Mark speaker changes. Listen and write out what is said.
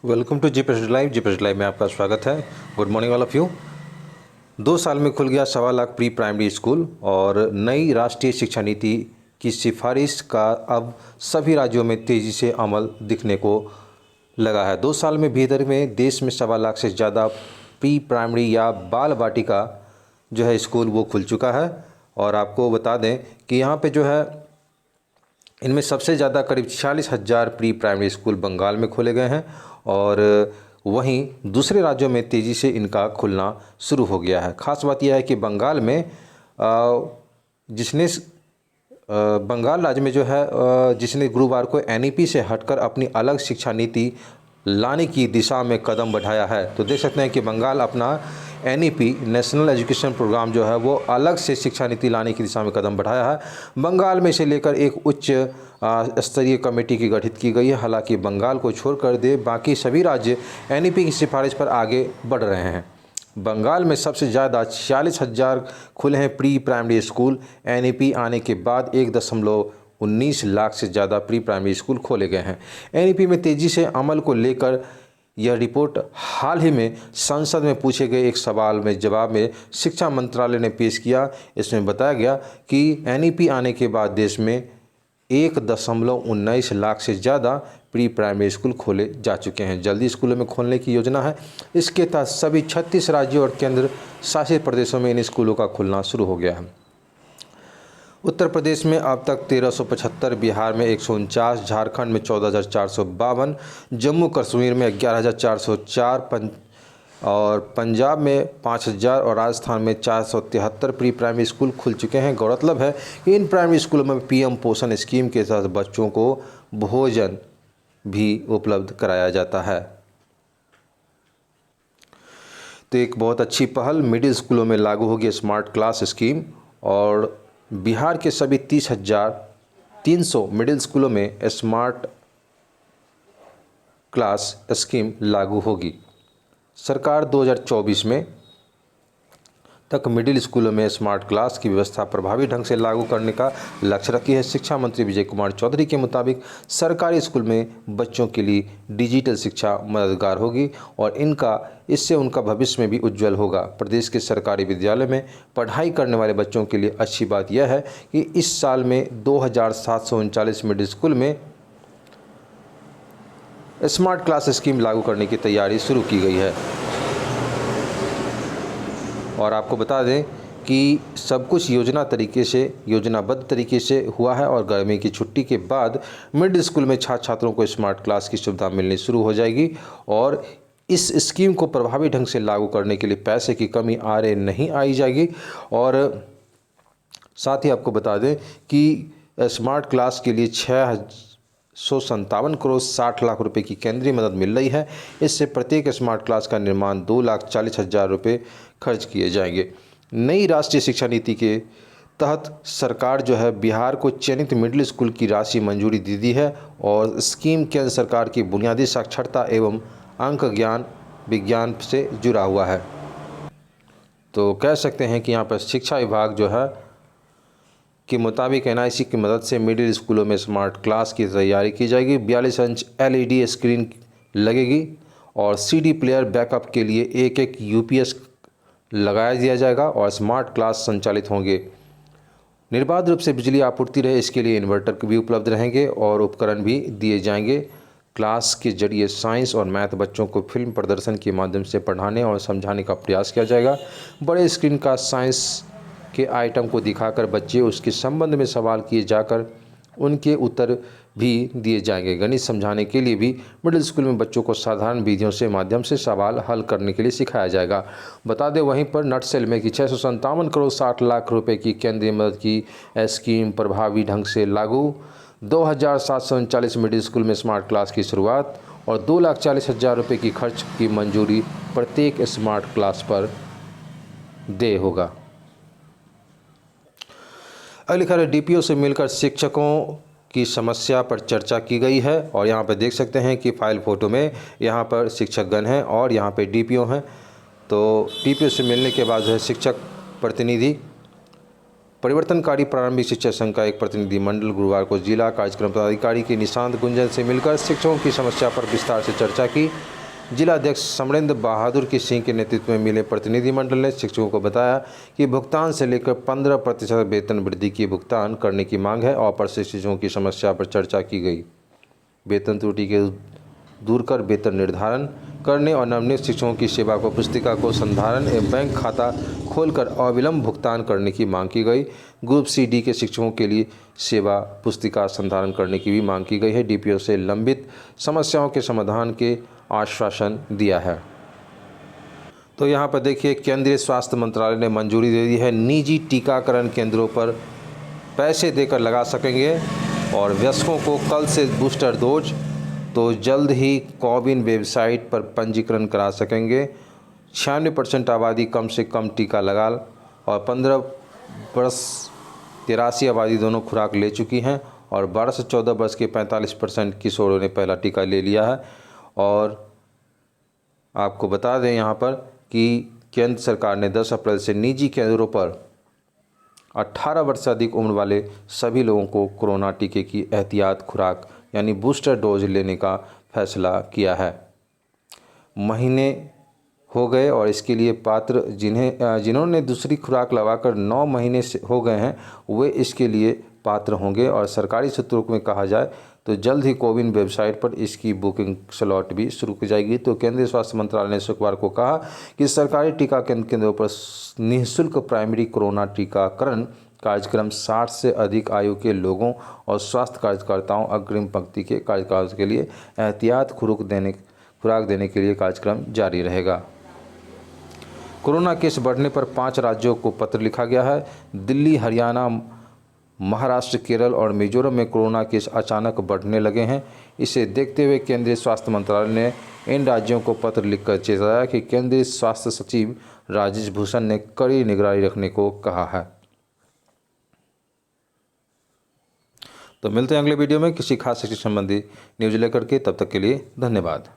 Speaker 1: Welcome to G president live में आपका स्वागत है। Good morning all of you. 2 साल में खुल गया 1.25 लाख प्री प्राइमरी स्कूल और नई राष्ट्रीय शिक्षा नीति की सिफारिश का अब सभी राज्यों में तेज़ी से अमल दिखने को लगा है। 2 साल में भीतर में देश में 1.25 लाख से ज़्यादा प्री प्राइमरी या बाल वाटिका जो है स्कूल वो खुल चुका है। और आपको बता दें कि यहाँ पे जो है इनमें सबसे ज़्यादा करीब 46,000 प्री प्राइमरी स्कूल बंगाल में खोले गए हैं और वहीं दूसरे राज्यों में तेज़ी से इनका खुलना शुरू हो गया है। ख़ास बात यह है कि बंगाल में बंगाल राज्य में जो है जिसने गुरुवार को एनईपी से हटकर अपनी अलग शिक्षा नीति लाने की दिशा में कदम बढ़ाया है। तो देख सकते हैं कि बंगाल अपना एनईपी नेशनल एजुकेशन प्रोग्राम जो है वो अलग से शिक्षा नीति लाने की दिशा में कदम बढ़ाया है। बंगाल में इसे लेकर एक उच्च स्तरीय कमेटी की गठित की गई है। हालांकि बंगाल को छोड़कर दे बाकी सभी राज्य एनईपी की सिफारिश पर आगे बढ़ रहे हैं। बंगाल में सबसे ज़्यादा 46,000 खुले हैं प्री प्राइमरी स्कूल। एनईपी आने के बाद 1.19 लाख से ज़्यादा प्री प्राइमरी स्कूल खोले गए हैं। एनईपी में तेज़ी से अमल को लेकर यह रिपोर्ट हाल ही में संसद में पूछे गए एक सवाल में जवाब में शिक्षा मंत्रालय ने पेश किया। इसमें बताया गया कि एनईपी आने के बाद देश में 1.19 लाख से ज़्यादा प्री प्राइमरी स्कूल खोले जा चुके हैं। जल्दी स्कूलों में खोलने की योजना है। इसके तहत सभी 36 राज्यों और केंद्र शासित प्रदेशों में इन स्कूलों का खुलना शुरू हो गया है। उत्तर प्रदेश में अब तक 1375, बिहार में 149, झारखंड में 14,452, जम्मू कश्मीर में 11,404 और पंजाब में 5,000 और राजस्थान में 473 प्री प्राइमरी स्कूल खुल चुके हैं। गौरतलब है कि इन प्राइमरी स्कूलों में पीएम पोषण स्कीम के तहत बच्चों को भोजन भी उपलब्ध कराया जाता है। तो एक बहुत अच्छी पहल मिडिल स्कूलों में लागू होगी स्मार्ट क्लास स्कीम और बिहार के सभी 30,300 मिडिल स्कूलों में स्मार्ट क्लास स्कीम लागू होगी। सरकार 2024 में तक मिडिल स्कूलों में स्मार्ट क्लास की व्यवस्था प्रभावी ढंग से लागू करने का लक्ष्य रखी है। शिक्षा मंत्री विजय कुमार चौधरी के मुताबिक सरकारी स्कूल में बच्चों के लिए डिजिटल शिक्षा मददगार होगी और इससे उनका भविष्य में भी उज्जवल होगा। प्रदेश के सरकारी विद्यालय में पढ़ाई करने वाले बच्चों के लिए अच्छी बात यह है कि इस साल में 2,739 मिडिल स्कूल में स्मार्ट क्लास स्कीम लागू करने की तैयारी शुरू की गई है। और आपको बता दें कि सब कुछ योजनाबद्ध तरीके से हुआ है और गर्मी की छुट्टी के बाद मिडिल स्कूल में छात्र छात्रों को स्मार्ट क्लास की सुविधा मिलनी शुरू हो जाएगी और इस स्कीम को प्रभावी ढंग से लागू करने के लिए पैसे की कमी नहीं आई जाएगी। और साथ ही आपको बता दें कि स्मार्ट क्लास के लिए 657 करोड़ 60 लाख रुपए की केंद्रीय मदद मिल रही है। इससे प्रत्येक स्मार्ट क्लास का निर्माण 2,40,000 रुपये खर्च किए जाएंगे। नई राष्ट्रीय शिक्षा नीति के तहत सरकार जो है बिहार को चयनित मिडिल स्कूल की राशि मंजूरी दे दी है और स्कीम केंद्र सरकार की बुनियादी साक्षरता एवं अंक विज्ञान से जुड़ा हुआ है। तो कह सकते हैं कि यहाँ पर शिक्षा विभाग जो है के मुताबिक एनआईसी की मदद से मिडिल स्कूलों में स्मार्ट क्लास की तैयारी की जाएगी। 42 इंच एलईडी स्क्रीन लगेगी और सीडी प्लेयर बैकअप के लिए एक यूपीएस लगाया दिया जाएगा और स्मार्ट क्लास संचालित होंगे। निर्बाध रूप से बिजली आपूर्ति रहे इसके लिए इन्वर्टर भी उपलब्ध रहेंगे और उपकरण भी दिए जाएंगे। क्लास के जरिए साइंस और मैथ बच्चों को फिल्म प्रदर्शन के माध्यम से पढ़ाने और समझाने का प्रयास किया जाएगा। बड़े स्क्रीन का साइंस के आइटम को दिखाकर बच्चे उसके संबंध में सवाल किए जाकर उनके उत्तर भी दिए जाएंगे। गणित समझाने के लिए भी मिडिल स्कूल में बच्चों को साधारण विधियों से माध्यम से सवाल हल करने के लिए सिखाया जाएगा। बता दें वहीं पर नटसेल में कि 657 करोड़ 60 लाख रुपए की केंद्रीय मदद की स्कीम प्रभावी ढंग से लागू। 2,739 मिडिल स्कूल में स्मार्ट क्लास की शुरुआत और 2,40,000 रुपये की खर्च की मंजूरी प्रत्येक स्मार्ट क्लास पर देय होगा। अगली खबर डीपीओ से मिलकर शिक्षकों की समस्या पर चर्चा की गई है और यहाँ पर देख सकते हैं कि फाइल फ़ोटो में यहाँ पर शिक्षकगण हैं और यहाँ पे डीपीओ हैं। तो डीपीओ से मिलने के बाद है शिक्षक प्रतिनिधि परिवर्तनकारी प्रारंभिक शिक्षा संघ का एक प्रतिनिधिमंडल गुरुवार को जिला कार्यक्रम पदाधिकारी के निशांत गुंजन से मिलकर शिक्षकों की समस्या पर विस्तार से चर्चा की। जिलाध्यक्ष समरेंद्र बहादुर की सिंह के नेतृत्व में मिले प्रतिनिधिमंडल ने शिक्षकों को बताया कि भुगतान से लेकर 15% वेतन वृद्धि की भुगतान करने की मांग है और प्रशिक्षकों की समस्या पर चर्चा की गई। वेतन त्रुटि के दूर कर वेतन निर्धारण करने और नवनियुक्त शिक्षकों की सेवा को पुस्तिका को संधारण एवं बैंक खाता खोलकर अविलंब भुगतान करने की मांग की गई। ग्रुप सी डी के शिक्षकों के लिए सेवा पुस्तिका संधारण करने की भी मांग की गई है। डीपीओ से लंबित समस्याओं के समाधान के आश्वासन दिया है। तो यहाँ पर देखिए, केंद्रीय स्वास्थ्य मंत्रालय ने मंजूरी दे दी है, निजी टीकाकरण केंद्रों पर पैसे देकर लगा सकेंगे और वयस्कों को कल से बूस्टर डोज, तो जल्द ही कोविन वेबसाइट पर पंजीकरण करा सकेंगे। 96% आबादी कम से कम टीका लगा और 15 वर्ष 83 आबादी दोनों खुराक ले चुकी हैं और 12 से 14 वर्ष के 45% किशोरों ने पहला टीका ले लिया है। और आपको बता दें यहाँ पर कि केंद्र सरकार ने 10 अप्रैल से निजी केंद्रों पर 18 वर्ष से अधिक उम्र वाले सभी लोगों को कोरोना टीके की एहतियात खुराक यानी बूस्टर डोज लेने का फैसला किया है। महीने हो गए और इसके लिए पात्र जिन्होंने दूसरी खुराक लगाकर 9 महीने से हो गए हैं वे इसके लिए पात्र होंगे। और सरकारी सूत्रों में कहा जाए तो जल्द ही कोविन वेबसाइट पर इसकी बुकिंग स्लॉट भी शुरू की जाएगी। तो केंद्रीय स्वास्थ्य मंत्रालय ने शुक्रवार को कहा कि सरकारी टीकाकरण केंद्रों पर निःशुल्क प्राइमरी कोरोना टीकाकरण कार्यक्रम 60 से अधिक आयु के लोगों और स्वास्थ्य कार्यकर्ताओं अग्रिम पंक्ति के कार्यकर्ताओं के लिए एहतियात खुराक देने के लिए कार्यक्रम जारी रहेगा। कोरोना केस बढ़ने पर 5 राज्यों को पत्र लिखा गया है। दिल्ली, हरियाणा, महाराष्ट्र, केरल और मिजोरम में कोरोना केस अचानक बढ़ने लगे हैं। इसे देखते हुए केंद्रीय स्वास्थ्य मंत्रालय ने इन राज्यों को पत्र लिखकर चेताया कि केंद्रीय स्वास्थ्य सचिव राजेश भूषण ने कड़ी निगरानी रखने को कहा है। तो मिलते हैं अगले वीडियो में किसी खास शिक्षा संबंधी न्यूज लेकर के। तब तक के लिए धन्यवाद।